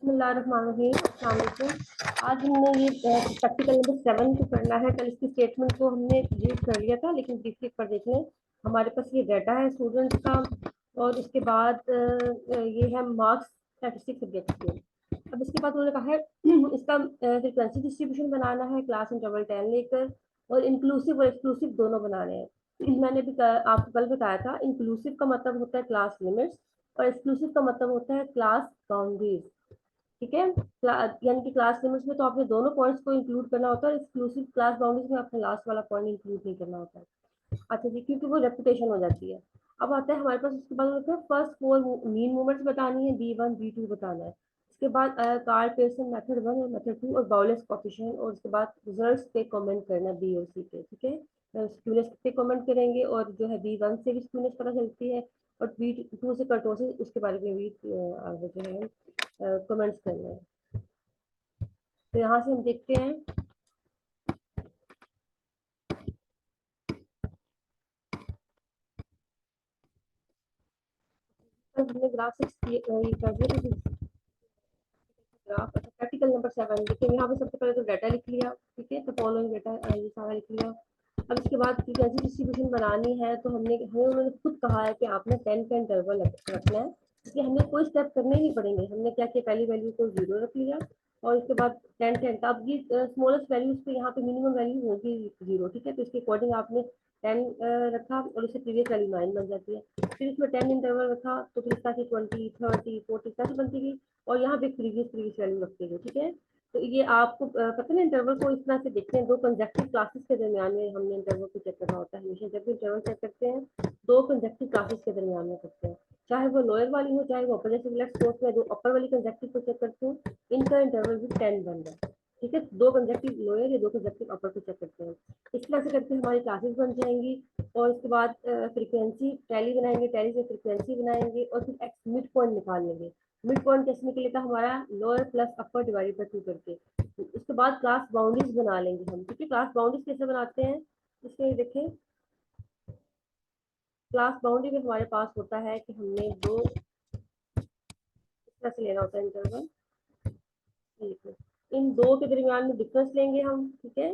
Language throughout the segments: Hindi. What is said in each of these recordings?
बिस्मिल्लाहिर्रहमानिर्रहीम। अस्सलाम वालेकुम। आज हमने ये प्रैक्टिकल नंबर 7 को करना है। कल इसकी स्टेटमेंट को हमने रीड कर लिया था, लेकिन ब्रीफली पर देख लें। हमारे पास ये डाटा है स्टूडेंट्स का, और इसके बाद ये है मार्क्स स्टैटिस्टिक्स सब्जेक्ट के। अब इसके बाद उन्होंने कहा है इसका फ्रीक्वेंसी डिस्ट्रीब्यूशन बनाना है क्लास इंटरवल 10 लेकर, और इंक्लूसिव और एक्सक्लूसिव दोनों बनाने हैं। मैंने भी आपको कल बताया था, इंक्लूसिव का मतलब होता है क्लास लिमिट्स, और एक्सक्लूसिव का मतलब होता है क्लास बाउंड्रीज। ठीक है, यानी कि क्लास लिमिट्स में तो आपने दोनों पॉइंट्स को इंक्लूड करना होता है, एक्सक्लूसिव क्लास बाउंड्रीज में आपने लास्ट वाला पॉइंट इंक्लूड नहीं करना होता है। अच्छा जी, क्योंकि वो रेपुटेशन हो जाती है। अब आता है हमारे पास, उसके बाद होता है फर्स्ट 4 मीन मूवमेंट्स बतानी है, B1 B2 बताना है। इसके बाद कार्ल पेयरसन मेथड 1 और मेथड 2 और बाउलेस कोफिशिएंट, और उसके बाद रिजल्ट्स पे कमेंट करना बी और सी पे। ठीक है, स्क्यूनेस पे कमेंट करेंगे, और जो है B1 से भी स्क्यूनेस पता चलती है, और B2 से कर्टोसिस, उसके बारे में भी जो है कमेंट्स करना है। तो यहाँ से हम देखते हैं, हमने ग्राफ 6 ये कर दिया। ग्राफ प्रैक्टिकल नंबर 7 देखिए, यहाँ पे सबसे पहले तो डाटा लिख लिया। ठीक है, तो फॉलोइंग डाटा ये सारा लिख लिया। अब इसके बाद फ्रीक्वेंसी डिस्ट्रीब्यूशन बनानी है, तो हमें उन्होंने खुद कहा है कि आपने 10 का इंटरवल रखना है, इसलिए हमें कोई स्टेप करने नहीं पड़ेंगे। हमने क्या किया, पहली वैल्यू को 0 रख लिया, और इसके बाद 10 अब ये स्मॉलेस्ट वैल्यू पे यहाँ पे मिनिमम वैल्यू होगी 0। ठीक है, तो इसके अकॉर्डिंग आपने 10 रखा, और इससे प्रीवियस वैल्यू 9 बन जाती है। फिर इसमें 10 इंटरवल रखा, तो फिर इसका 20 30 40 कैसे बनती गई, और यहाँ पे प्रीवियस वैल्यू रखते हैं। ठीक है, तो ये आपको पता है, इंटरवल को इस तरह से देखते हैं, दो कंसेक्टिव क्लासेस के दरमियान में हमने इंटरवल को चेक करना होता है। हमेशा जब भी इंटरवल चेक करते हैं, दो कंसेक्टिव क्लासेस के दरमियान में करते हैं, चाहे वो लोअर वाली हो चाहे वो अपर। जैसे लेट्स सपोज मैं जो अपर वाली कंसेक्टिव को चेक करती हूँ, इनका इंटरवल भी 10 बन रहा है। ठीक है, दो कंसेक्टिव लोअर या दो कंसेक्टिव अपर को चेक करते हैं। इस तरह से करके हमारी क्लासेस बन जाएंगी, और इसके बाद फ्रीक्वेंसी टैली बनाएंगे, टैली से फ्रीक्वेंसी बनाएंगे, और फिर एक्स मिड पॉइंट निकाल लेंगे। मिड पॉइंट कैसे निकलेगा, हमारा lower plus upper divided by 2 करके। उसके बाद क्लास बाउंड्रीज बना लेंगे हम। ठीक है, क्लास बाउंड्रीज कैसे बनाते हैं, इसमें देखें। क्लास बाउंड्री में हमारे पास होता है कि हमने दो इस तरह से लेना होता है इंटरवल। इन दो के दरमियान में डिफरेंस लेंगे हम। ठीक है,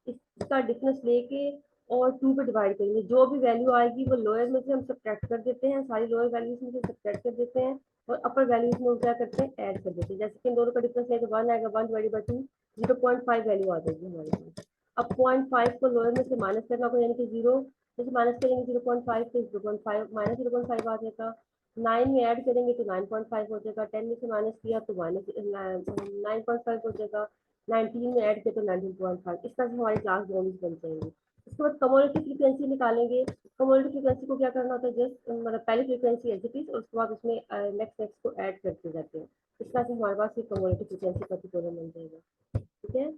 इसका डिफरेंस लेके और 2 पे डिवाइड करेंगे। जो भी वैल्यू आएगी वो लोअर में से हम सब्ट्रैक्ट कर देते हैं, सारी लोअर वैल्यूज में से सब्ट्रैक्ट कर देते हैं, और अपर वैल्यूज में क्या करते हैं, ऐड कर देते हैं। जैसे कि इन दोनों का डिफरेंस है तो 1 आएगा, 1 डिवाइडेड बाई 2, 0.5 वैल्यू आ जाएगी हमारे पास। अब 0.5 को लोअर में से माइनस करना होगा, यानी कि 0 जैसे माइनस करेंगे 0.5 तो 0.5 माइनस 0.5 आ जाएगा। 9 में ऐड करेंगे तो 9.5 हो जाएगा। 10 में से माइनस किया तो माइनस 9.5 हो जाएगा। 19 में ऐड किया तो 19.5। इस तरह से हमारी क्लास बाउंड्रीज बन जाएंगी। उसके बाद कमोडिटी फ्रीक्वेंसी निकालेंगे। कमोडिटी फ्रीक्वेंसी को क्या करना होता है, जस्ट मतलब पहली फ्रीक्वेंसी एज इट इज, और उसके बाद उसमें नेक्स्ट नेक्स्ट को ऐड करते जाते हैं। इस तरह से हमारे पास ये कमोडिटी फ्रीक्वेंसी का ट्यूटोरियल बन जाएगा। ठीक है,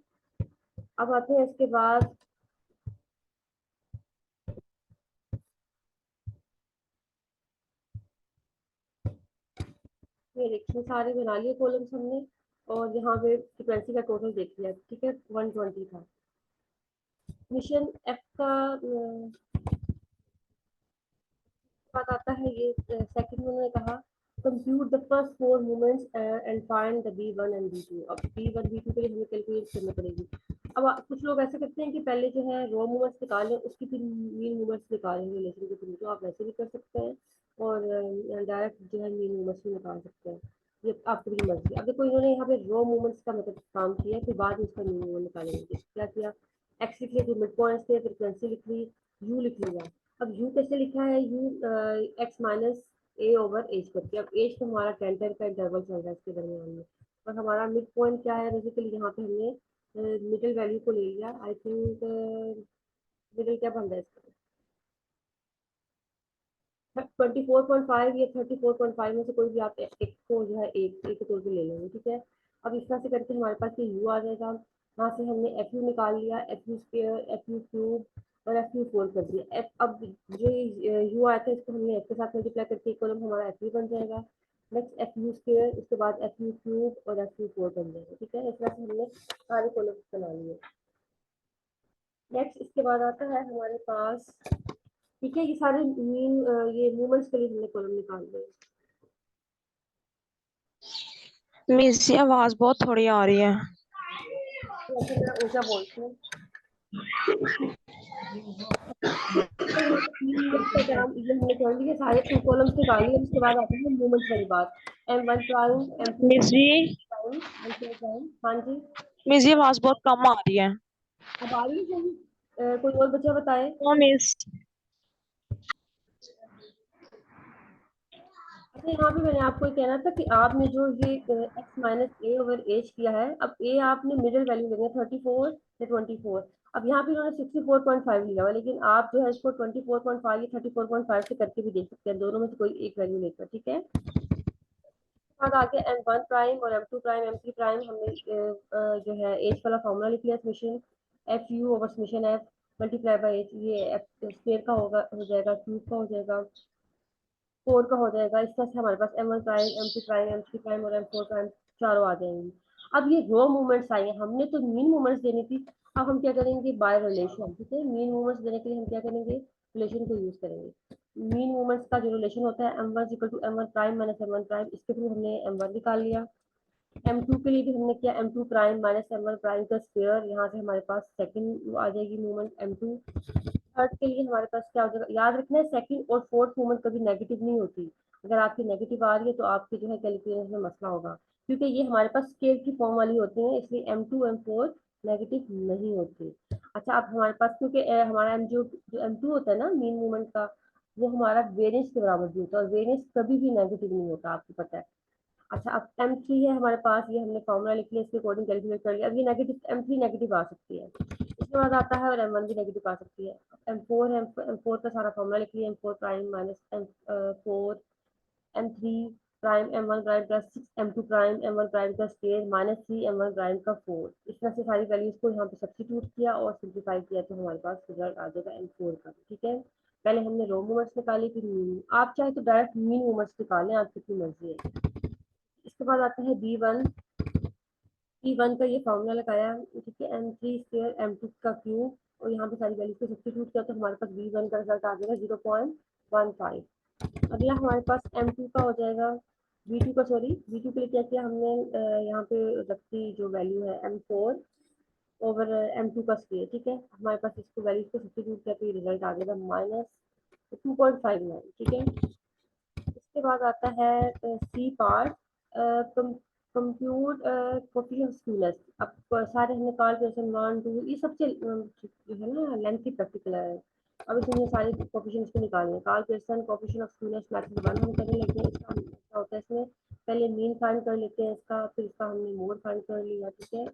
अब आते हैं इसके बाद, ये देखिए सारे बना लिए कॉलम्स हमने, और यहाँ पे फ्रीक्वेंसी का टोटल देख लिया। ठीक है, 120 था। मिशन एफ का बाद आता है ये सेकंड में उन्होंने कहा, compute the first 4 movements and find the B1 and B2। अब B1 B2 के लिए हमें कैलकुलेट करनी पड़ेगी। अब कुछ लोग ऐसे करते हैं कि पहले जो है रो मूवमेंट्स निकालें, उसकी फिर मीन मूवमेंट्स निकालेंगे रिलेशन के थ्रू, तो आप वैसे भी कर सकते हैं, और डायरेक्ट जो है मीन मूवमेंट्स भी निकाल सकते हैं। ये आपकी भी मर्जी। अब देखो इन्होंने यहाँ पे रो मूवमेंट्स का मतलब काम किया, फिर बाद में उसका मीन मूवमेंट निकालेंगे। क्या किया, एक्स लिख लिया, फिर मिड पॉइंट्स थे, फ्रीक्वेंसी लिख ली, यू लिख लिया। अब यू कैसे लिखा है, u x minus a over h करके। अब एज तो हमारा 10 का इंटरवल चल रहा है इसके दरमियान में, और हमारा मिड पॉइंट क्या है, बेसिकली यहाँ पे हमने मिडिल वैल्यू को ले लिया। आई थिंक मिडिल क्या बन रहा है इसका, 24.5 या 34.5 में से कोई भी आप एक को जो है एक एक तौर पे ले लेंगे। ठीक है, अब इस तरह से करके हमारे पास ये यू आ जाएगा। यहाँ से हमने एफ यू निकाल लिया, F u square, F u cube और एफ यू फोर कर दिया। एफ अब जो यू आया था इसको हमने एफ के साथ मल्टीप्लाई करके एक कॉलम हमारा एफ यू बन जाएगा। नेक्स्ट एफ यू स्क्र, उसके बाद एफ यू क्यूब और एफ यू फोर बन जाएगा। ठीक है, इस तरह से हमने सारे कॉलम बना लिए। नेक्स्ट इसके बाद आता है हमारे पास, ठीक है, ये सारे ये मूवमेंट्स के लिए हमने कॉलम निकाल दिए। मिस ये आवाज बहुत थोड़ी आ रही है। तो ऐसे मैं ऊंचा बोलती हूँ। तो यहाँ पे तीन मूवमेंट्स का काम ये हमने कर लिया, सारे टू कॉलम्स निकाल लिए। उसके बाद आते हैं मूवमेंट्स वाली बात। M1 प्राइम, M2 मिस जी, प्राइम, M4 प्राइम। हाँ जी, मिस ये आवाज बहुत कम आ रही है। अब आ रही है सही? कोई और बच्चा बताए। हाँ मिस। अच्छा, यहाँ पे मैंने आपको ये कहना था कि आपने जो ये x minus a over H किया है, अब ए आपने मिडिल वैल्यू लेंगे 34 या 24। अब यहाँ पे उन्होंने 64.5 लिया हुआ, लेकिन आप जो है इसको 24.5 या 34.5 से करके भी देख सकते हैं, दोनों में से कोई एक वैल्यू लेकर, ठीक है। बाद आगे M1 प्राइम और M2 प्राइम, M3 प्राइम हमने जो है एच वाला फॉर्मूला लिख लिया। Summation f u over summation f multiply by H, ये एफ स्क्वायर का होगा, हो जाएगा, क्यूब का हो जाएगा, 4 का हो जाएगा। इस तरह से हमारे पास M1 prime, M2 prime, M3 prime और M4 प्राइम चारों आ जाएंगी। अब ये रो मूवमेंट्स आई हैं, हमने तो मीन मूवमेंट्स देनी थी। अब हम क्या करेंगे, बाय रिलेशन, ठीक है। मीन मूवमेंट्स देने के लिए हम क्या करेंगे, रिलेशन को यूज करेंगे। मीन मूवमेंट्स का जो रिलेशन होता है M1 equal to M1 prime minus M1 prime, इसके थ्रू हमने M1 निकाल लिया। M2 के लिए भी हमने किया M2 prime minus M1 prime का स्क्वायर, यहाँ से हमारे पास सेकंड आ जाएगी मूवमेंट M2। थर्ड के लिए हमारे पास क्या हो जाएगा, याद रखना है सेकंड और फोर्थ मूवमेंट कभी नेगेटिव नहीं होती। अगर आपकी नेगेटिव आ रही है तो आपके जो है कैलकुलेशन में मसला होगा, क्योंकि ये हमारे पास स्केल की फॉर्म वाली होती है, इसलिए M2 M4 नेगेटिव नहीं होती। अच्छा, अब हमारे पास क्योंकि हमारा जो M2 होता है ना मीन मूवमेंट का, वो हमारा वेरियंस के बराबर भी होता है, और वेरियंस कभी भी नेगेटिव नहीं होता, आपको पता है। अच्छा, अब M3 है हमारे पास, ये हमने फॉर्मूला लिख लिया, इसके अकॉर्डिंग कैलकुलेट कर लिया। अब ये नेगेटिव M3 नेगेटिव आ सकती है, इसके बाद आता है, और M1 भी नेगेटिव आ सकती है। M4 है, M4 का सारा फॉर्मूला लिख लिया, M4 prime minus M4, M3 prime M1 prime plus 6 M2 prime M1 prime का स्क्वायर माइनस 3 M1 प्राइम का 4। इस तरह से सारी वैल्यूज को यहाँ पे सब्स्टिट्यूट किया और सिंप्लीफाई किया, तो हमारे पास रिजल्ट आ जाएगा M4 का, ठीक है। पहले हमने रो मूवमेंट्स निकाली, फिर मीन। आप चाहे तो डायरेक्ट मीन मूवमेंट्स निकालें, आपकी अपनी मर्जी है। इसके बाद आता है B1 का ये फॉर्मूला लगाया, ठीक है। M3 स्क्वायर M2 का क्यूब, और यहाँ पे सारी वैल्यूज को सब्स्टिट्यूट किया, तो हमारे पास B1 का रिजल्ट आ जाएगा 0.15। अगला हमारे पास M2 का हो जाएगा, B2 का, सॉरी B2 के लिए क्या किया हमने, यहाँ पे रखी जो वैल्यू है M4 ओवर M2 का स्क्वायर, ठीक है। हमारे पास इसको वैल्यूज को सब्स्टिट्यूट किया, तो ये रिजल्ट आ जाएगा -2.59, ठीक है। इसके बाद आता है C part, compute coefficient skewness. अब सारे हमने कॉल पेशन 1 2 ये सबसे जो है ना लेंथी प्रैक्टिकल है। अब इसमें ये सारे कोफिशिएंट्स को निकालने हैं। Karl Pearson coefficient of skewness method 1 हम करने लगे हैं। इसका क्या होता है, इसमें पहले मीन फाइंड कर लेते हैं इसका, फिर इसका हमने मोड फाइंड कर लिया, ठीक है।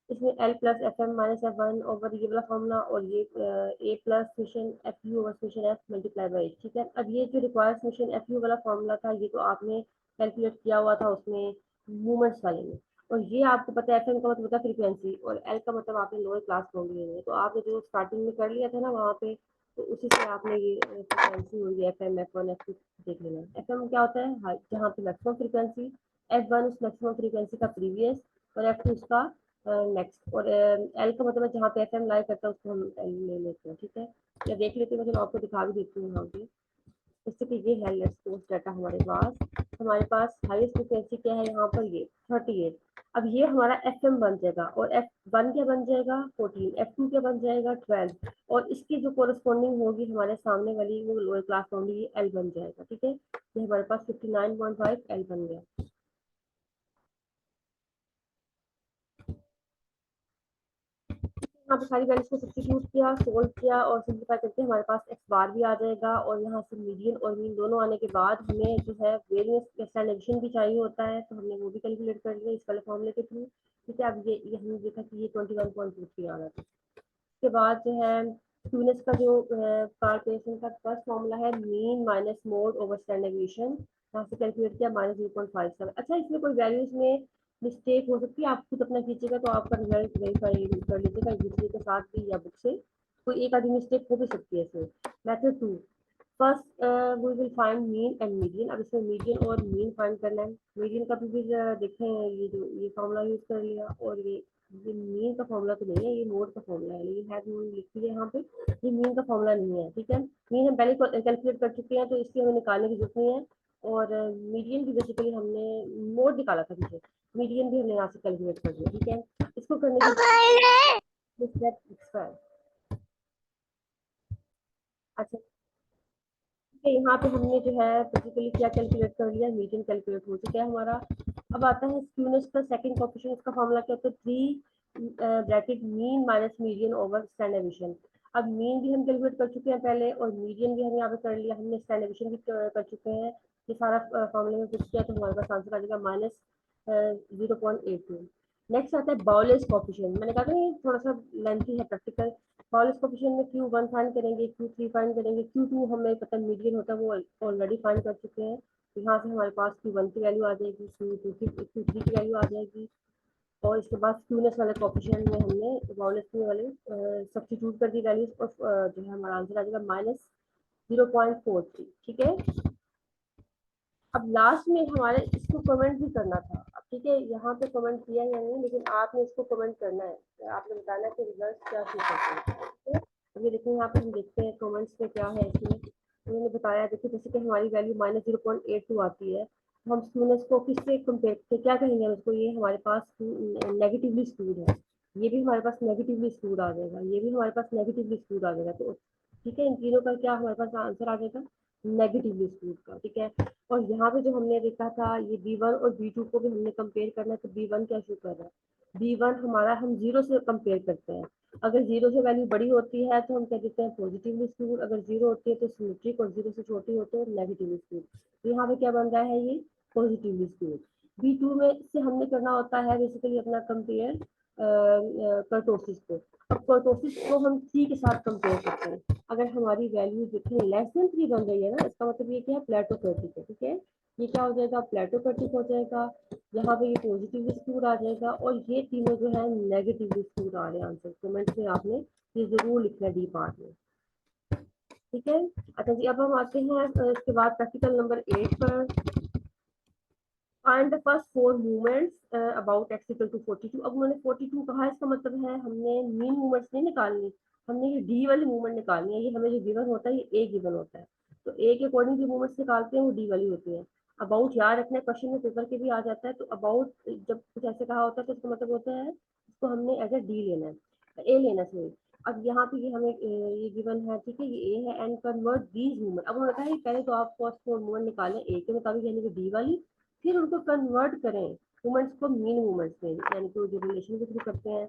इसमें L plus f m minus f one over ये वाला फॉर्मूला, और ये A plus summation f u over summation f multiply by, ठीक है। अब ये जो रिक्वायर्ड समीशन एफ यू वाला फॉर्मूला था, ये तो आपने कैलकुलेट किया हुआ था उसमें मूवमेंट्स वाले में, और ये आपको पता है एफ एम का मतलब होता है फ्रीक्वेंसी, और एल का मतलब आपने लोअर क्लास में लिए हुए, तो आपने जो स्टार्टिंग में कर लिया था ना वहाँ पे, तो उसी से आपने ये फ्रीक्वेंसी हुई f m f one f two देख लेना। एफ एम क्या होता है, जहाँ पे मैक्सिमम फ्रीक्वेंसी, एफ वन उस मैक्सिमम फ्रीक्वेंसी का प्रीवियस, और एफ टू उसका नेक्स्ट, और एल का मतलब है जहाँ पे एफ एम लाई करता है उसको हम एल ले लेते हैं, ठीक है। या देख लेते हैं, मैं चलो आपको दिखा भी देती हूँ यहाँ पे। जैसे कि ये है लेट्स सोर्स डाटा हमारे पास हाईएस्ट फ्रिक्वेंसी क्या है यहाँ पर, ये 38। अब ये हमारा एफ एम बन जाएगा, और एफ वन क्या बन जाएगा 14, एफ टू क्या बन जाएगा 12, और इसकी जो कोरस्पॉन्डिंग होगी हमारे सामने वाली वो लोअर क्लास होगी, ये एल बन जाएगा, ठीक है। ये हमारे पास 59.5 एल बन गया। यहाँ पे सारी वैल्यूज को सब्स्टिट्यूट किया, सोल्व किया, और सिंप्लीफाई करके हमारे पास एक्स बार भी आ जाएगा, और यहाँ से मीडियन और मीन दोनों आने के बाद हमें जो है वेरियंस स्टैंडर्डाइजेशन भी चाहिए होता है, तो हमने वो भी कैलकुलेट कर लिया इस वाले फॉर्मूले के थ्रू, ठीक है। अब ये हमने देखा कि ये 21.23 आ रहा था। उसके बाद जो है ट्यूनेस का जो कार्टेशियन का फर्स्ट फॉर्मूला है mean minus mode over standard deviation, यहाँ से कैलकुलेट किया -0.57। अच्छा, इसमें कोई वैल्यूज में मिस्टेक हो सकती है, आप खुद अपना कीजिएगा तो आपका रिजल्ट वेरीफाई कर लीजिएगा एक दूसरे के साथ भी या बुक से, कोई एक आधी मिस्टेक हो भी सकती है इसमें। Method 2, first we will find mean and median. अब इसमें मीडियन और मीन फाइंड करना है। मीडियन का भी देखें, ये जो ये फॉर्मूला यूज कर लिया, और ये मीन का फॉर्मूला तो नहीं है, ये मोड का फॉर्मूला है, लेकिन है लिख दिया यहाँ पे, ये मीन का फॉर्मूला नहीं है, ठीक है। मीन हम पहले कैलकुलेट कर चुके हैं, तो इसकी हमें निकालने की जरूरत नहीं है। और मीडियन भी बेसिकली हमने मोड निकाला था पीछे, मीडियन भी हमने यहाँ से कैलकुलेट कर दिया। ठीक है, इसको करने के स्टेप एक्स्ट्रा है। अच्छा, ठीक है, यहाँ पे हमने जो है बेसिकली क्या कैलकुलेट कर लिया, मीडियन कैलकुलेट हो चुका है हमारा। अब आता है स्क्यूनेस का सेकंड कोएफिशिएंट, इसका फॉर्मूला क्या होता है, 3 bracket mean minus median over standard deviation. अब मीन भी हम कैलकुलेट कर चुके हैं पहले, और मीडियन भी हम यहाँ पे कर लिया, हमने स्टैंडर्ड डेविएशन भी कर चुके हैं। ये सारा फॉर्मूले में कुछ किया तो हमारे पास आंसर आ जाएगा -0.82। नेक्स्ट आता है बाउलेस कोएफिशिएंट। मैंने कहा था ये थोड़ा सा लेंथी है प्रैक्टिकल। बाउलेस कोएफिशिएंट में Q1 फाइंड करेंगे, Q3 फाइंड करेंगे, Q2 हमें पता मीडियन होता है वो ऑलरेडी फाइंड कर चुके हैं। तो यहाँ से हमारे पास Q1 की वैल्यू आ जाएगी, Q3 की वैल्यू आ जाएगी, और इसके बाद स्क्यूनेस वाले कोएफिशिएंट में हमने बाउलेस वाले सब्स्टिट्यूट कर दी वैल्यूज, और जो है हमारा आंसर आ जाएगा -0.43। ठीक है, अब लास्ट में हमारे इसको कमेंट भी करना था। अब ठीक है, यहाँ पे कमेंट किया या नहीं, लेकिन आपने इसको कमेंट करना है, आपने बताना है कि रिजल्ट क्या शो करते हैं। ठीक है, अब ये देखिए यहाँ पे हम देखते हैं कमेंट्स में क्या है। इसमें उन्होंने बताया, देखिए जैसे कि हमारी वैल्यू -0.82 आती है, तो हम स्टूडेंट्स को किससे कंपेयर क्या कहेंगे हम इसको, ये हमारे पास नेगेटिवली स्कूड है, ये भी हमारे पास नेगेटिवली स्कूड आ जाएगा, ये भी हमारे पास नेगेटिवली स्कूड आ जाएगा। तो ठीक है, इन तीनों का क्या हमारे पास आंसर आ जाएगा, नेगेटिवली स्कूड का। ठीक है, और यहाँ पे जो हमने देखा था, ये B1 और B2 को भी हमने कंपेयर करना है, तो B1 क्या शो कर रहा है, B1 हमारा हम जीरो से कंपेयर करते हैं। अगर जीरो से वैल्यू बड़ी होती है तो हम कह देते हैं पॉजिटिवली स्क्यूड, अगर जीरो होती है तो सिमेट्रिक, और जीरो से छोटी होती है नेगेटिवली स्क्यूड। तो यहाँ पे क्या बन रहा है, ये पॉजिटिवली स्क्यूड। B2 में से हमने करना होता है बेसिकली अपना कंपेयर कर्टोसिस को। अब कर्टोसिस को हम 3 के साथ कंपेयर करते हैं, अगर हमारी वैल्यू जितनी लेस देन 3 बन रही है ना, इसका मतलब ये क्या है, प्लेटोक्रेटिक है। ठीक है, ये क्या हो जाएगा, प्लेटोक्रेटिक हो जाएगा। यहाँ पे ये पॉजिटिव स्कोर आ जाएगा, और ये तीनों जो है नेगेटिव स्कोर आ रहे हैं आंसर। कमेंट में आपने ये जरूर लिखना डी पार्ट में। ठीक है, अच्छा जी, अब हम आते हैं इसके बाद प्रैक्टिकल नंबर 8 पर। Find the first 4 movements about x equal to 42। अब उन्होंने 42 कहा, इसका मतलब है हमने मीन मूवमेंट्स नहीं निकालनी, हमने ये डी वाली मूवमेंट निकालनी है। ये हमें जो गिवन होता है, ये ए गिवन होता है, तो ए के अकॉर्डिंग जो मूवमेंट्स निकालते हैं वो डी वाली होती है। अबाउट याद रखना, क्वेश्चन में पेपर के भी आ जाता है, तो अबाउट जब कुछ ऐसे कहा होता है तो इसका मतलब होता है इसको हमने एज ए डी लेना है, ए लेना चाहिए। अब यहाँ पे ये हमें ये गिवन है, ठीक है, ये ए है, एंड कन्वर्ट दीज मूवमेंट। अब उन्होंने कहा है पहले तो आप फर्स्ट 4 मूवमेंट निकालें ए के मुताबिक, यानी कि डी वाली, फिर उनको कन्वर्ट करें मूवमेंट्स को मीन मूवमेंट्स में, यानी कि जो रिलेशन के थ्रू करते हैं।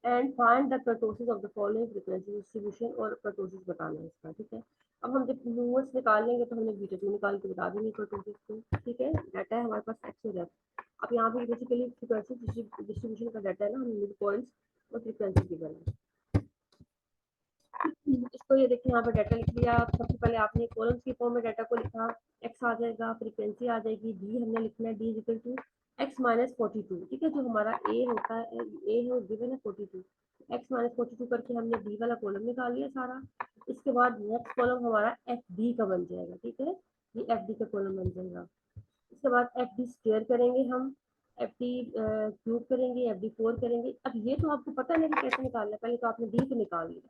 And find the kurtosis of the following frequency distribution, और कर्टोसिस बताना है इसका। ठीक है, अब हम जब मूवमेंट्स निकाल लेंगे तो हमने बीटा 2 निकाल के बता देंगे कर्टोसिस को। ठीक है, डाटा है हमारे पास एक्स हो जाता है। अब यहाँ पे बेसिकली फ्रीक्वेंसी डिस्ट्रीब्यूशन का डाटा है ना, हम मिड पॉइंट्स और फ्रीक्वेंसी की बना। इसको ये देखिए यहाँ पर डाटा लिख लिया। सबसे पहले आपने कॉलम्स की फॉर्म में डाटा को लिखा, एक्स आ जाएगा, फ्रीक्वेंसी आ जाएगी, डी हमने लिखना है, डी इक्वल टू x-42। ठीक है, जो हमारा ए होता है, ए है गिवन है 42, x-42 करके हमने डी वाला कॉलम निकाल लिया सारा। इसके बाद नेक्स्ट कॉलम हमारा एफ डी का बन जाएगा। ठीक है, ये एफ डी का कॉलम बन जाएगा। इसके बाद एफ डी स्क्वायर करेंगे हम, एफ डी क्यूब करेंगे, एफ डी 4 करेंगे। अब ये तो आपको पता नहीं कि कैसे निकालना है, पहले तो आपने डी को निकाल लिया,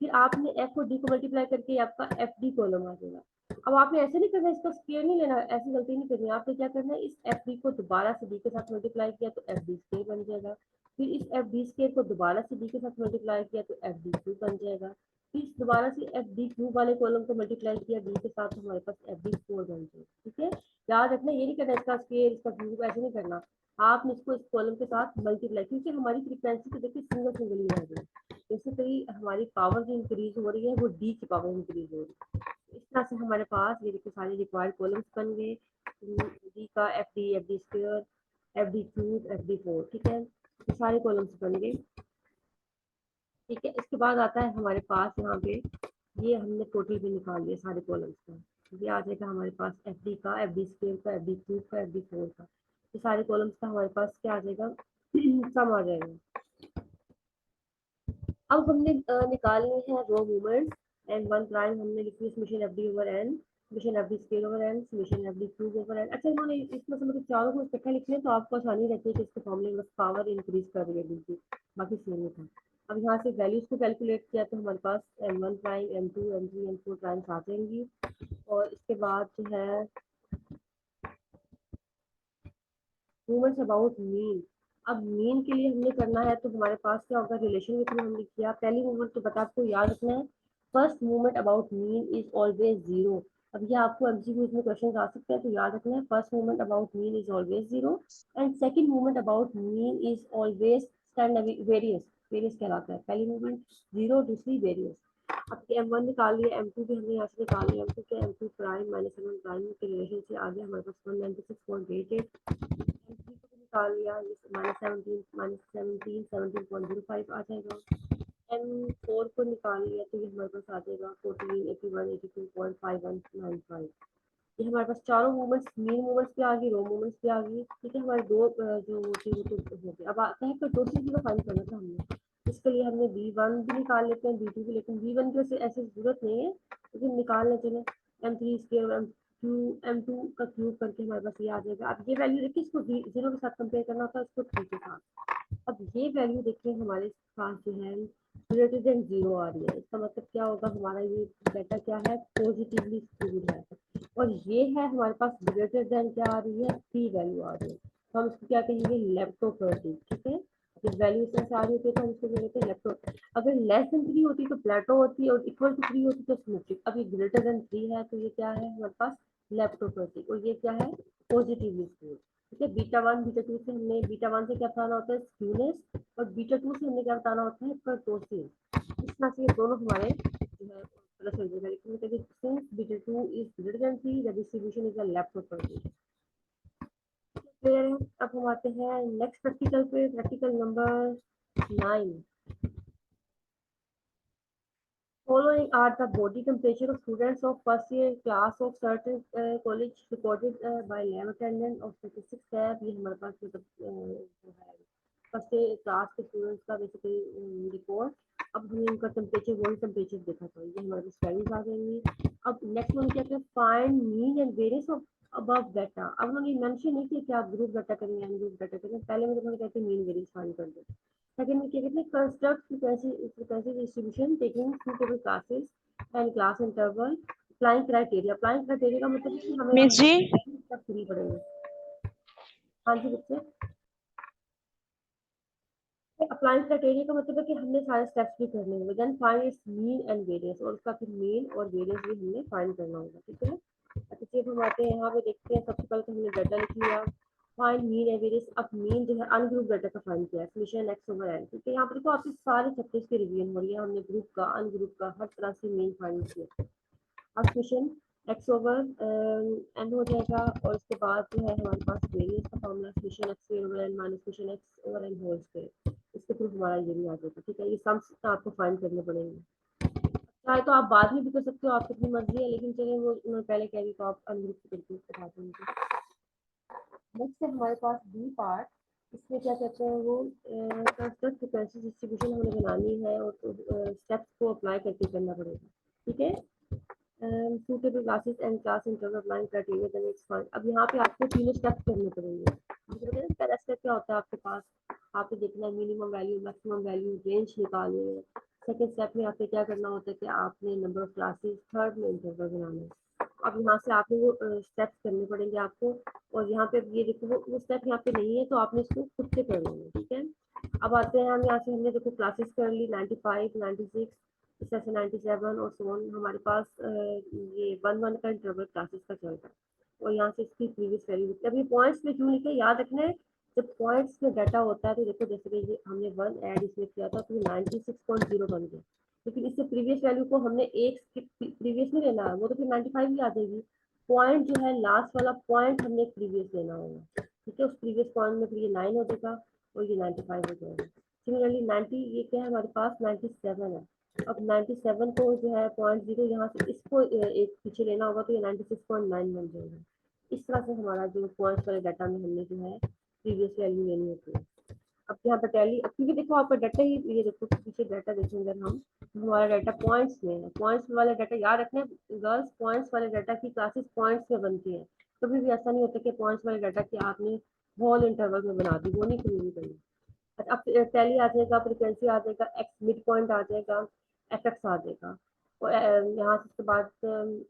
फिर आपने एफ और डी को मल्टीप्लाई करके आपका एफ डी कॉलम आ जाएगा। अब आपने ऐसे नहीं करना, इसका स्क्वायर नहीं लेना, ऐसी गलती नहीं करनी। आपने क्या करना है, इस एफ डी को दोबारा से डी के साथ मल्टीप्लाई किया तो एफ डी स्क्वायर बन जाएगा, फिर इस एफ डी स्क्वायर को दोबारा से डी के साथ मल्टीप्लाई किया तो एफ डी क्यूब बन जाएगा, फिर दोबारा से एफ डी क्यूब वाले कॉलम को मल्टीप्लाई किया डी के साथ तो हमारे पास एफ डी फोर बन जाएगा। ठीक है, याद रखना, ये नहीं करना इसका स्क्वायर इसका क्यूब, ऐसे नहीं करना। आपने इसको इस कॉलम के साथ मल्टीप्लाई, क्योंकि हमारी फ्रीक्वेंसी तो देखिए सिंगल सिंगल ही रह गई, जैसे कहीं हमारी पावर जो इंक्रीज हो रही है वो डी की पावर इंक्रीज हो रही है। इस तरह से हमारे पास ये देखिए सारे रिक्वायर्ड कॉलम्स बन गए, डी का F d square, F d cube, F D four. ठीक है, ये सारे कॉलम्स बन गए। ठीक है, इसके बाद आता है हमारे पास यहाँ पे, ये हमने टोटल भी निकाल लिया सारे कॉलम्स का, ये आ जाएगा हमारे पास एफ डी का, एफ डी स्क्वायर का, एफ डी क्यूब का, एफ डी फोर का। ये सारे कॉलम्स का हमारे पास क्या आ जाएगा, सम आ जाएगा। अब हमने निकालने हैं raw movements, and one prime हमने लिखी summation f d over n, summation f d square over n, summation f d cube over n. अच्छा, इन्होंने इसमें से मतलब चारों को इकट्ठा लिखने तो आपको आसानी रहती है कि इसके फॉर्मूले में पावर इंक्रीज कर रही है बिल्कुल, बाकी सेम ही था। अब यहाँ से वैल्यूज को कैलकुलेट किया तो हमारे पास m one prime, m two, m three, m four primes आ जाएंगी, और इसके बाद जो है मूवमेंट्स अबाउट मीन। अब मीन के लिए हमने करना है तो हमारे पास क्या होगा, रिलेशन में हमने किया पहली मूवमेंट तो बता, आपको याद रखना है first movement about mean is always zero. अब ये आपको एमसीक्यूज में क्वेश्चन आ सकते हैं, तो याद रखना है first movement about mean is always zero and second movement about mean is always stand various. Various कहलाता है, पहली मूवमेंट जीरो, दूसरी वेरियस। अब M1 निकाल लिया, M2 भी हमने यहाँ से निकाल लिया, M2 के M2 prime minus M1 prime के रिलेशन से आ गया हमारे पास 196.88। M3 को भी निकाल लिया, ये -17 17.05 आ जाएगा। M4 को निकाल लिया तो ये हमारे पास आ जाएगा 14 81 82.5195। ये हमारे पास चारों मूवमेंट्स, मेन मूवमेंट्स भी आ गई, रो मूवमेंट्स भी आ गई। ठीक है, हमारे दो जो होती है वो तो हो गया। अब आता है कि टोटल जीरो फाइंड करना था हमने, इसके लिए हमने V1 भी निकाल लेते हैं, V2 भी, लेकिन V1 की वैसे ऐसी जरूरत नहीं है, लेकिन निकाल लेते हैं। M3 स्क्वायर M2 का क्यूब करके हमारे पास ये आ जाएगा। अब ये वैल्यू देखिए, इसको जीरो के साथ कंपेयर करना होता है, इसको 3 के साथ। अब ये वैल्यू देखिए हमारे पास जो है ग्रेटर देन जीरो आ रही है, इसका मतलब क्या होगा, हमारा ये डेटा क्या है, पॉजिटिवली स्क्यूड है। और ये है हमारे पास ग्रेटर देन क्या आ रही है, पी वैल्यू आ रही है, तो हम इसको क्या कहेंगे, लेप्टोप्रोटिक। ठीक है, जब वैल्यू इसमें से आ रही होती है तो हम इसको कहते हैं लेप्टो। अगर लेस देन 3 होती तो प्लेटो होती, और इक्वल टू 3 होती तो सिमेट्रिक। अब ये ग्रेटर देन 3 है तो ये क्या है हमारे पास, लेप्टोप्रोटिक। और ये क्या है, पॉजिटिवली स्क्यूड। ठीक है, बीटा 1 बीटा 2 से हमने बीटा 1 से क्या बताना होता है, स्क्यूनेस, और बीटा 2 से हमने क्या बताना होता है, कर्टोसिस। इस तरह से ये दोनों हमारे जो है प्लस हो जाएगा, लेकिन कहते हैं since beta 2 is greater than 3 the distribution is a leptokurtic. Clear है। अब हम आते हैं नेक्स्ट प्रैक्टिकल पे, practical number 9। Following are the body temperature of students of first year class of certain college recorded by lab attendant of statistics lab। ये हमारे पास मतलब जो है फर्स्ट क्लास के स्टूडेंट्स का बेसिकली रिपोर्ट। अब हमने इनका टेम्परेचर, बॉडी टेम्परेचर देखा था, ये हमारे पास वैल्यूज आ जाएंगी। अब नेक्स्ट वन क्या है, find mean and variance of above data. अब उन्होंने मेंशन नहीं किया कि आप ग्रुप डाटा करेंगे, अनग्रुप डाटा करेंगे, पहले में तो कहते हैं मीन वेरियंस फाइंड कर दो। सेकंड में क्या कहते हैं, construct frequency distribution taking suitable classes and class interval. Applying criteria, applying criteria का मतलब कि हमें यहाँ मिस जी सब फ्री पड़ेंगे। हाँ जी बच्चे, अप्लाइंग क्राइटेरिया का मतलब है कि हमने सारे स्टेप्स भी करने होंगे। Then find its mean and variance, और उसका फिर मीन और वेरियंस भी हमने फाइंड करना होगा। ठीक है, अच्छा चलिए हम आते हैं यहाँ पे, देखते हैं। सबसे पहले तो हमने डाटा लिख लिया, फाइंड मीन एंड वेरियंस। अब मीन जो है अनग्रुप डाटा का फाइंड किया, समेशन एक्स ओवर एन। ठीक है, यहाँ पर देखो आपके सारे चैप्टर्स की रिवीजन हो रही है, हमने ग्रुप का, अनग्रुप का, हर तरह से मीन फाइंड किया। अब समेशन एक्स ओवर एन हो जाएगा, और उसके बाद जो है हमारे पास वेरियंस का formula summation x over n minus summation x over n whole square. इसके थ्रू हमारा ये भी आ जाएगा। ठीक है, ये सम्स आपको फाइंड करने पड़ेंगे। चाहे तो आप बाद में भी कर सकते हो, आपकी अपनी मर्जी है, लेकिन चलिए वो मैं पहले कह रही तो आप अनग्रुप करके बता देंगे। नेक्स्ट है हमारे पास बी पार्ट। इसमें क्या कहते हैं, वो कंस्ट्रक्ट फ्रीक्वेंसी डिस्ट्रीब्यूशन हमें बनानी है, और स्टेप्स को अप्लाई करके करना पड़ेगा। ठीक है, suitable classes and class interval applying criteria then it's fine। अब यहाँ पे आपको तीनों स्टेप्स करने पड़ेंगे। पहला स्टेप क्या होता है आपके पास, आपको देखना है minimum value, maximum value, range निकालनी है। सेकंड स्टेप में आपको क्या करना होता है कि आपने नंबर ऑफ क्लासेस, थर्ड में इंटरवल बनाना है। अब यहाँ से आपने वो स्टेप्स करने पड़ेंगे आपको, और यहाँ पे ये देखो वो स्टेप यहाँ पे नहीं है, तो आपने इसको खुद से करना है। ठीक है, अब आते हैं हम यहाँ से, हमने देखो क्लासेस कर ली 95 96 इस तरह से 97 और सो ऑन। हमारे पास ये 1 1 का इंटरवल क्लासेस का चल रहा है, और यहाँ से इसकी प्रीवियस वैल्यू। अब ये पॉइंट्स में क्यों लिखे, याद रखना है, जब पॉइंट्स में डाटा होता है तो देखो जैसे कि ये हमने 1 ऐड इसमें किया था तो ये 96.0 बन गया, लेकिन इससे प्रीवियस वैल्यू को हमने एक प्रीवियस में लेना है, वो तो फिर 95 ही आ जाएगी। पॉइंट जो है लास्ट वाला पॉइंट हमने प्रीवियस लेना होगा। ठीक है, उस प्रीवियस पॉइंट में फिर ये 9 हो जाएगा और ये 95 हो जाएगा। सिमिलरली 90, ये क्या है हमारे पास 97 है। अब 97 को जो है 0.0 यहाँ से इसको एक पीछे लेना होगा तो ये 96.9 बन जाएगा। इस तरह से हमारा जो पॉइंट्स वाले डाटा में हमने जो है प्रीवियस वैल्यू लेनी होती है। अब यहाँ पर टैली, अब क्योंकि देखो आपका डाटा ही, ये देखो पीछे डाटा देखेंगे हम, हमारा डाटा पॉइंट्स में है। पॉइंट्स वाला डाटा याद रखना, गर्ल्स पॉइंट्स वाले डाटा की क्लासेस पॉइंट्स में बनती है। कभी भी ऐसा नहीं होता कि पॉइंट्स वाले डाटा की आपने होल इंटरवल में बना दी, वो नहीं करनी। अब टैली आ जाएगा, फ्रीक्वेंसी आ जाएगा, एक्स मिड पॉइंट आ जाएगा, एफ एक्स आ जाएगा। यहाँ से उसके बाद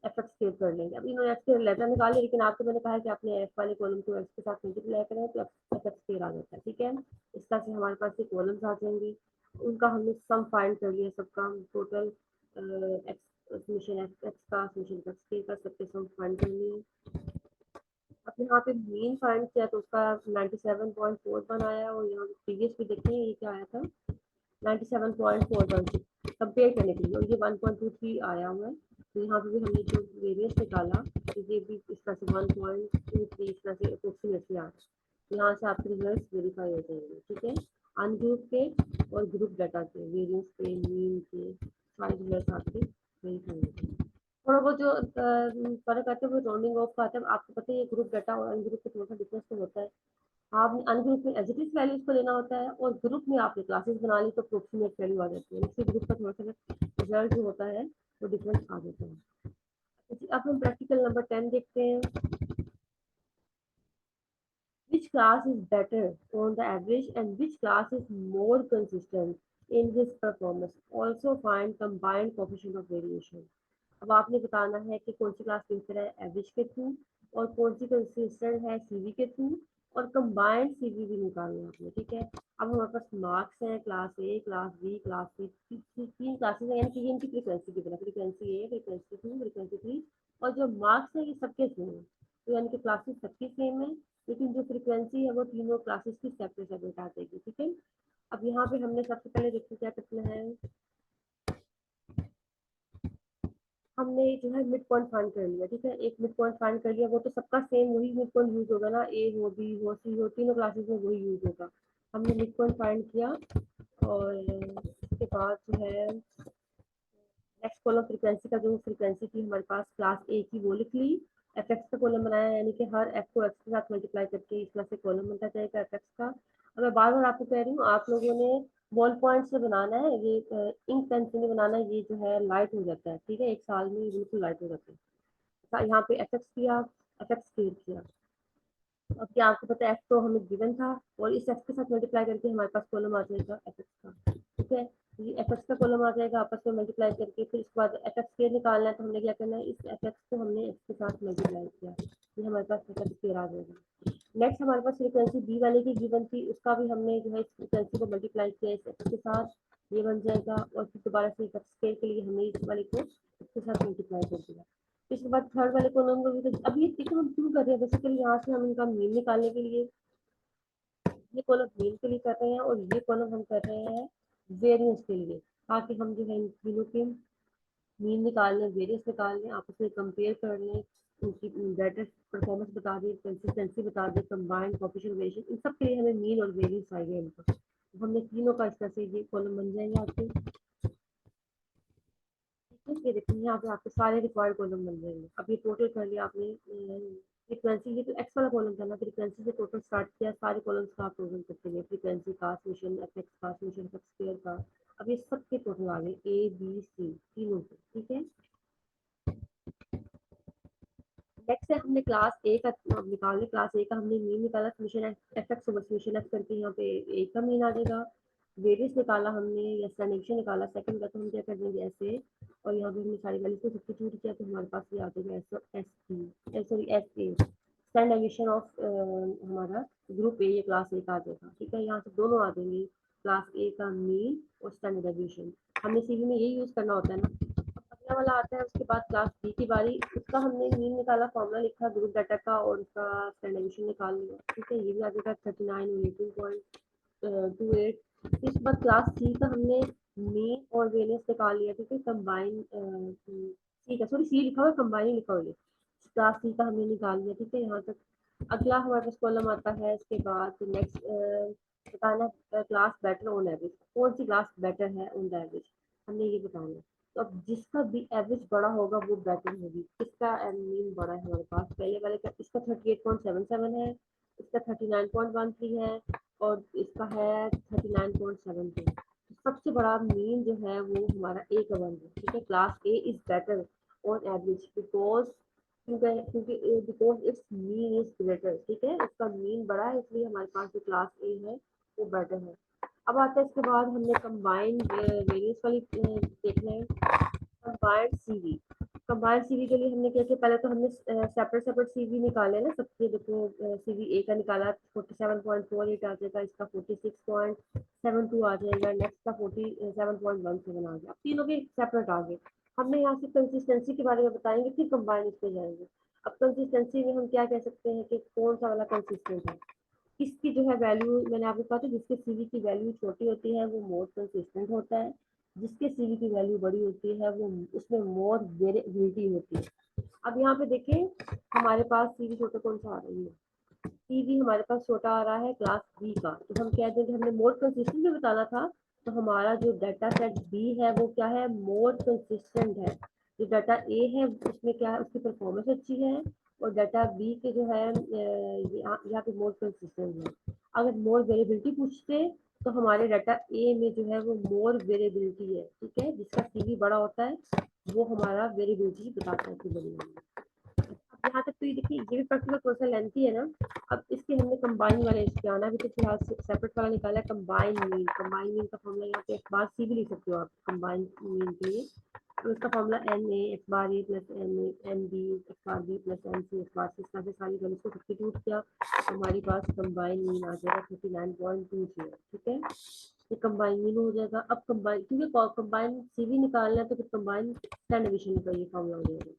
एफ एक्स स्क्वायर कर लेंगे। अब इन्होंने एक्स स्क्वायर लेटर निकाले, लेकिन आपको मैंने कहा है कि आपने एफ वाले कॉलम को एक्स के साथ मल्टीप्लाई करें तो एफ एक्स स्क्वायर आ जाता है। ठीक है, इस तरह से हमारे पास ये कॉलम्स आ जाएंगे, उनका हमने सम फाइंड कर लिया, सबका total x summation F x का समेशन एफ स्क्वायर का सबके सम फाइंड कर लिए। अब यहाँ पे मीन फाइंड किया तो उसका 97.41 आया, और यहाँ प्रीवियस भी देखें ये क्या आया था 97.41 कंपेयर करने के लिए, और ये 1.23 आया हुआ है। तो यहाँ पे भी हमने जो वेरियंस निकाला तो ये भी इस तरह से 1.23 इस तरह से अप्रोक्सीमेटली आ रहा है। यहाँ से आपके रिजल्ट वेरीफाई हो जाएंगे। ठीक है, अनग्रुप के और ग्रुप डाटा के वेरियंस के मीन के सारे रिजल्ट आपके वेरीफाई हो जाएंगे। थोड़ा बहुत जो फर्क आता है वो राउंडिंग ऑफ का आता है। आपको पता है ये ग्रुप डाटा और अनग्रुप में थोड़ा सा डिफरेंस तो होता है। आपने अनग्रुप में एज इट इज वैल्यूज को लेना होता है, और ग्रुप में आपने क्लासेस बना ली तो अप्रोक्सीमेट वैल्यू आ जाती है। इससे ग्रुप का थोड़ा सा रिजल्ट जो होता है वो डिफरेंस आ जाता है। अब हम प्रैक्टिकल नंबर 10 देखते हैं। Which class is better on the average and which class is more consistent in his performance? Also find combined coefficient of variation. अब आपने बताना है कि कौन सी क्लास बेहतर है एवरेज के थ्रू, और कौन सी कंसिस्टेंट है सीवी के थ्रू, और कंबाइंड सीवी भी निकालना है आपने। ठीक है, अब हमारे पास मार्क्स हैं class A, class B, class C, तीन क्लासेस हैं, यानी कि इनकी फ्रीक्वेंसी की तरह frequency A, frequency two, frequency three, और जो मार्क्स है ये सबके सेम है। तो यानी कि क्लासेस सबकी सेम है, लेकिन जो फ्रीक्वेंसी है वो तीनों क्लासेस की सेपरेट सेपरेट आ जाएगी। ठीक है, अब यहाँ पे हमने सबसे पहले देखो क्या करना है, हमने जो है मिड पॉइंट फाइंड कर लिया। ठीक है, एक मिड पॉइंट फाइंड कर लिया, वो तो सबका सेम वही मिड पॉइंट यूज होगा ना, ए हो, बी हो, सी हो, तीनों क्लासेस में वही यूज होगा। हमने मिड पॉइंट फाइंड किया, और उसके बाद जो है नेक्स्ट कॉलम फ्रीक्वेंसी का, जो फ्रीक्वेंसी थी हमारे पास क्लास ए की वो लिख ली। एफ एक्स का कॉलम बनाया, यानी कि हर एफ को एक्स के साथ मल्टीप्लाई करके इस तरह से कॉलम बनता जाएगा एफ एक्स का। अब मैं बार बार आपको कह रही हूँ, आप लोगों ने बॉल पॉइंट से बनाना है, ये इंक पेन से नहीं बनाना है, ये जो है लाइट हो जाता है। ठीक है, एक साल में ये बिल्कुल लाइट हो जाता है। यहाँ पे एफ एक्स किया, एफ एक्स किया। अब क्या आपको पता है एफ तो हमें गिवन था, और इस एफ के साथ मल्टीप्लाई करके हमारे पास कॉलम आ जाएगा एफ एक्स का। ठीक है, ये एफ एक्स का कॉलम आ जाएगा आपस में मल्टीप्लाई करके। फिर इसके बाद एफ एक्स के निकालना है, तो हमने क्या करना है, इस एफ एक्स को हमने एक्स के साथ मल्टीप्लाई किया, ये हमारे पास एफ एक्स आ जाएगा। नेक्स्ट हमारे पास फ्रीक्वेंसी बी वाले की गिवन थी, उसका भी हमने जो है इस फ्रीक्वेंसी को मल्टीप्लाई किया इस एफ के साथ, ये बन जाएगा। और फिर दोबारा से एफ एक्स के लिए हमने इस वाले को इसके साथ मल्टीप्लाई कर दिया। इसके बाद थर्ड वाले कॉलम को भी अब ये देखो हम क्यों कर रहे हैं, बेसिकली यहाँ से हम इनका मीन निकालने के लिए, ये कॉलम मीन के लिए कर रहे हैं, और ये कॉलम हम कर रहे हैं वेरिएंस के लिए, ताकि हम जो है इन तीनों के मीन निकाल लें, वेरिएंस निकाल लें, आपस में कंपेयर कर लें, उनकी बेटर परफॉर्मेंस बता दें, कंसिस्टेंसी बता दें, कंबाइंड कोएफिशिएंट वेरिएशन, इन सब के लिए हमें मीन और वेरिएंस चाहिए इनका। तो हमने तीनों का इस तरह से ये कॉलम बन जाएंगे आपके। ये देखिए यहाँ पे आपके सारे रिक्वायर्ड कॉलम बन जाएंगे। अब ये टोटल कर लिया आपने फ्रीक्वेंसी, ये तो एक्स वाला कॉलम था ना, फ्रीक्वेंसी से टोटल स्टार्ट किया, सारे कॉलम्स का आप टोटल करते हैं, फ्रीक्वेंसी का, समेशन एफ एक्स का, समेशन एफ स्क्वायर का। अब ये सब के टोटल आ गए ए बी सी तीनों के। ठीक है, नेक्स्ट है हमने क्लास ए का निकाले, क्लास ए का हमने मीन निकाला, summation F x over summation F करके यहाँ पे ए का मीन आ जाएगा। वेरियस निकाला हमने या स्टैंडर्ड निकाला सेकंड का, तो हम क्या कर देंगे ऐसे, और यहाँ पे हमने सारी वैल्यूज को सब्स्टिट्यूट किया, तो हमारे पास ये आ जाएगा S T sorry S A stand addition of हमारा ग्रुप ए, ये क्लास ए का आ जाएगा। ठीक है, यहाँ से दोनों आ जाएंगे, क्लास ए का मीन और स्टैंडर्ड एडिशन। हमने सीवी में यही यूज करना होता है ना। अगला वाला आता है उसके बाद क्लास बी की बारी, उसका हमने मीन निकाला, फॉर्मूला लिखा ग्रुप डाटा का, और उसका स्टैंडर्ड एडिशन निकाल लिया। ठीक है, ये भी आ जाएगा 39 और 18.28। इस बार क्लास सी का हमने मीन और वेरियंस निकाल लिया। ठीक है, कंबाइन सी का सॉरी सी लिखा हुआ है, कंबाइन लिखा हुआ है, क्लास सी का हमने निकाल लिया। ठीक है, यहाँ तक अगला हमारे पास कॉलम आता है। इसके बाद नेक्स्ट बताना क्लास बेटर ऑन एवरेज, कौन सी क्लास बेटर है ऑन द एवरेज, हमने ये बताना है। तो अब जिसका भी एवरेज बड़ा होगा वो बेटर होगी। किसका मीन बड़ा है हमारे पास, पहले वाले का इसका 38.77 है, इसका 39.13 है, और इसका है 39.72। सबसे बड़ा मीन जो है वो हमारा ए का बन है। ठीक है, class A is better on average because क्योंकि because it's mean is greater. ठीक है, इसका मीन बड़ा है, इसलिए हमारे पास जो क्लास ए है वो बेटर है। अब आता है इसके बाद हमने कंबाइंड वेरियंस वाली देखना है। Combined CV. कंबाइंड सीवी के लिए हमने क्या किया, पहले तो हमने सेपरेट सेपरेट सीवी निकाले ना सबके। देखो सीवी ए का निकाला 47.48 आ जाएगा, इसका 46.72 आ जाएगा, नेक्स्ट का 47.17 आ गया। अब तीनों के सेपरेट आ गए। हमने यहाँ से कंसिस्टेंसी के बारे में बताएंगे, फिर कंबाइंड इस पे जाएंगे। अब कंसिस्टेंसी में हम क्या कह सकते हैं कि कौन सा वाला कंसिस्टेंट है। इसकी जो है वैल्यू मैंने आपको कहा था, जिसके सीवी की वैल्यू छोटी होती है वो मोर कंसिस्टेंट होता है, जिसके सीवी की वैल्यू बड़ी होती है वो उसमें मोर वेरिएबिलिटी होती है। अब यहाँ पे देखें हमारे पास सीवी छोटा कौन सा आ रही है। सीवी हमारे पास छोटा आ रहा है क्लास बी का, तो हम कह देंगे हमने मोर कंसिस्टेंट भी बताना था, तो हमारा जो डाटा सेट बी है वो क्या है, मोर कंसिस्टेंट है। जो डाटा ए है उसमें क्या है, उसकी परफॉर्मेंस अच्छी है, और डाटा बी के जो है यहाँ पे मोर कंसिस्टेंट है। अगर मोर वेरिएबिलिटी पूछते तो हमारे डाटा ए में जो है वो मोर वेरिएबिलिटी है, ठीक है, जिसका सीवी बड़ा होता है वो हमारा वेरिएबिलिटी बताता है कि बड़ी है। यहाँ तक तो ये देखिए, ये भी प्रैक्टिकल थोड़ा सा लेंथी है ना। अब इसके हमने कंबाइन वाले इसके आना भी तो फिलहाल सेपरेट वाला निकाला है, कंबाइन मीन। कंबाइन मीन का फॉर्मूला यहाँ पे एक्स बार सी भी लिख सकते हो आप कंबाइन मीन के लिए। तो इसका formula n a x bar a plus n a n b x bar b plus n c x bar c. इस तरह से सारी वैल्यूज को सब्स्टिट्यूट किया तो हमारे पास कंबाइन मीन आ जाएगा 39.20, ठीक है। ये कंबाइन मीन हो जाएगा। अब कंबाइन, क्योंकि कंबाइन सी भी निकालना है तो फिर कंबाइन स्टैंड एडिशन का ये फॉर्मूला हो जाएगा,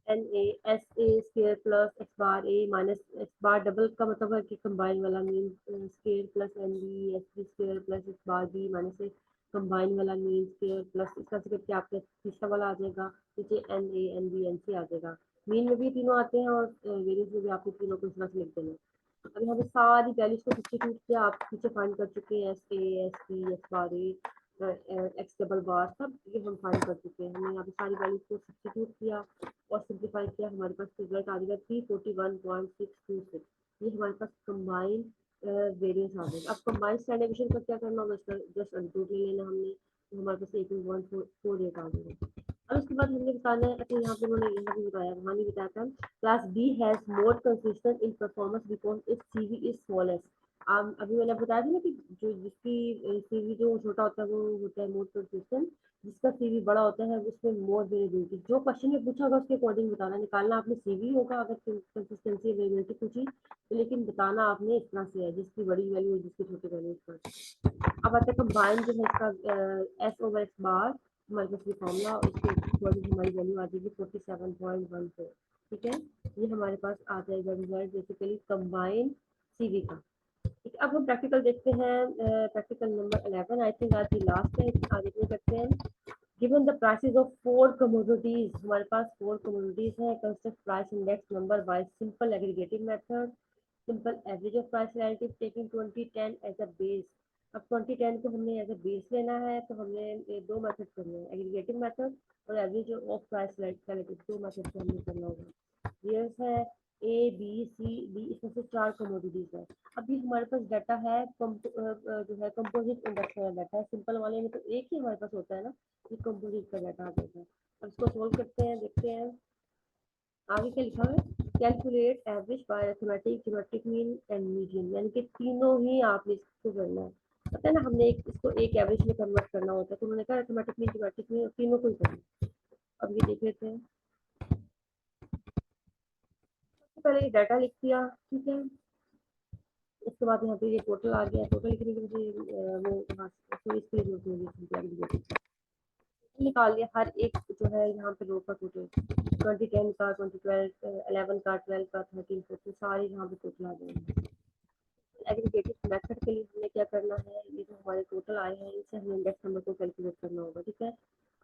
n a s a square plus x bar a minus x bar double का मतलब है कि कंबाइन वाला mean square plus n b s b square plus x bar b minus a combine वाला मीन स्केयर प्लस इस तरह से करके आपके तीसरा वाला आ जाएगा, नीचे n a n b n c आ जाएगा। मीन में भी तीनों आते हैं और वेरियंस में भी आपको तीनों को इस तरह से लिख देना है। अब यहाँ पे सारी वैल्यूज को सब्स्टिट्यूट किया, आप पीछे फाइंड कर चुके हैं s a s b x bar a x double bar, सब ये हम फाइंड कर चुके हैं। हमने यहाँ पे सारी वैल्यूज को सब्स्टिट्यूट किया और सिंप्लीफाई किया, हमारे पास रिजल्ट आ जाएगा 341.626। ये हमारे पास कंबाइन वेरिएंस आ जाएगा। अब कंबाइन स्टैंडर्ड डिवीजन का क्या करना होगा, इसका जस्ट अंडररूट ले लेना हमने, तो हमारे पास 18.48 आ जाएगा। अब उसके बाद हमने बताना है, अच्छा यहाँ पे उन्होंने यहाँ भी बताया, वहाँ नहीं बताया था, class B has more consistent in performance because its CV is smallest. अभी मैंने बताया था ना कि जो जिसकी सीवी जो छोटा होता है वो होता है मोर कंसिस्टेंट, जिसका सीवी बड़ा होता है उसमें मोर वेरिएबिलिटी। जो क्वेश्चन में पूछा होगा उसके अकॉर्डिंग बताना, निकालना आपने सीवी होगा अगर कंसिस्टेंसी वेरिएबिलिटी पूछी तो, लेकिन बताना आपने इस तरह से है, जिसकी बड़ी वैल्यू है जिसकी छोटी वैल्यू पर। अब आता है कंबाइन जो है इसका एस ओवर एक्स बार, हमारे पास ये फॉर्मूला, उसके अकॉर्डिंग हमारी वैल्यू आ जाएगी 47.14, ठीक है। ये हमारे पास आ जाएगा रिजल्ट बेसिकली कंबाइन सीवी का। ठीक, अब हम प्रैक्टिकल देखते हैं, प्रैक्टिकल नंबर 11 आई थिंक आज की लास्ट है, आज इतने करते हैं। Given the prices of four commodities, हमारे पास फोर कमोडिटीज हैं, construct price index number by simple aggregative method, simple average of price relative taking 2010 as a base. अब 2010 को हमने एज अ बेस लेना है, तो हमने ये दो मेथड करने हैं, एग्रीगेटिव मेथड और एवरेज ऑफ प्राइस रिलेटिव, दो मेथड से हमने करना होगा। ये है ए बी सी डी, इसमें से चार कमोडिटीज है। अभी हमारे पास डाटा है जो है कंपोजिट इंडेक्स वाला डाटा है, सिंपल वाले में तो एक ही हमारे पास होता है ना, ये कंपोजिट का डाटा आ जाएगा। अब इसको सोल्व करते हैं, देखते हैं आगे क्या लिखा है। Calculate average by arithmetic geometric mean and median, यानी कि तीनों ही आपने इसको करना है। पता है ना, हमने इसको एक एवरेज में कन्वर्ट करना होता है, तो उन्होंने कहा अरिथमेटिक मीन ज्योमेट्रिक मीन तीनों को ही करना है। अब ये देख लेते हैं, पहले ये डाटा लिख दिया, ठीक है। इसके बाद यहाँ पे ये टोटल आ गया, टोटल लिखने के मुझे वो इसके लिए जरूरत निकाल लिया, हर एक जो है यहाँ पे रो का टोटल 2010 का 2012 11 का 12 का 13 14 सारे यहाँ पे टोटल आ जाएंगे। एग्रीगेटिव मेथड के लिए हमें क्या करना है, ये जो हमारे टोटल आए हैं इनसे हमें इंडेक्स नंबर को कैलकुलेट करना होगा, ठीक है।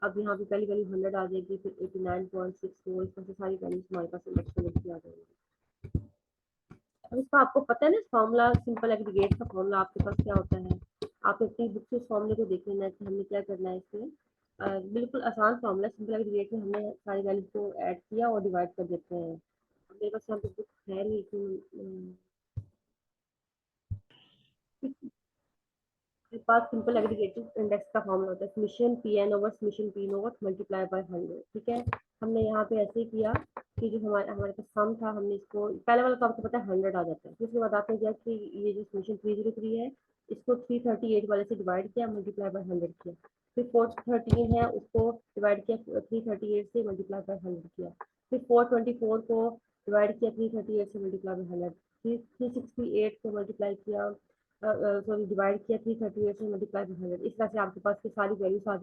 अब यहाँ पे पहली वैल्यू 100 आ जाएगी, फिर 89.64, इस तरह से सारी वैल्यूज हमारे पास इंडेक्स नंबर की आ जाएंगी। अब इसका आपको पता है ना फॉर्मूला, सिंपल एग्रीगेट का फॉर्मूला आपके पास क्या होता है, आप अपनी बुक से इस फॉर्मूले को देख लेना है कि हमें क्या करना है इसमें। बिल्कुल आसान फॉर्मूला, सिंपल एग्रीगेट में हमने सारी वैल्यूज को ऐड किया और डिवाइड कर देते हैं। मेरे पास यहाँ पे बुक है नहीं कि मेरे पास सिंपल एग्रीगेटिव इंडेक्स का फॉर्मूला होता है summation p n over summation p nought multiply by 100, ठीक है। हमने यहाँ पे ऐसे ही किया कि जो हमारे हमारे पास सम था, हमने इसको पहले वाला तो आपको पता है 100 आ जाता है, फिर उसके बाद आपने किया कि ये जो समेशन 303 है इसको 338 वाले से डिवाइड किया, मल्टीप्लाई बाय 100 किया, फिर 413 है उसको डिवाइड किया 338 से मल्टीप्लाई बाय 100 किया। फिर 424 को डिवाइड किया 338 से मल्टीप्लाई बाय 100। फिर 368 को मल्टीप्लाई किया सॉरी डिवाइड किया 338 से मल्टीप्लाई बाय 100। इस तरह से आपके पास की सारी वैल्यूज आ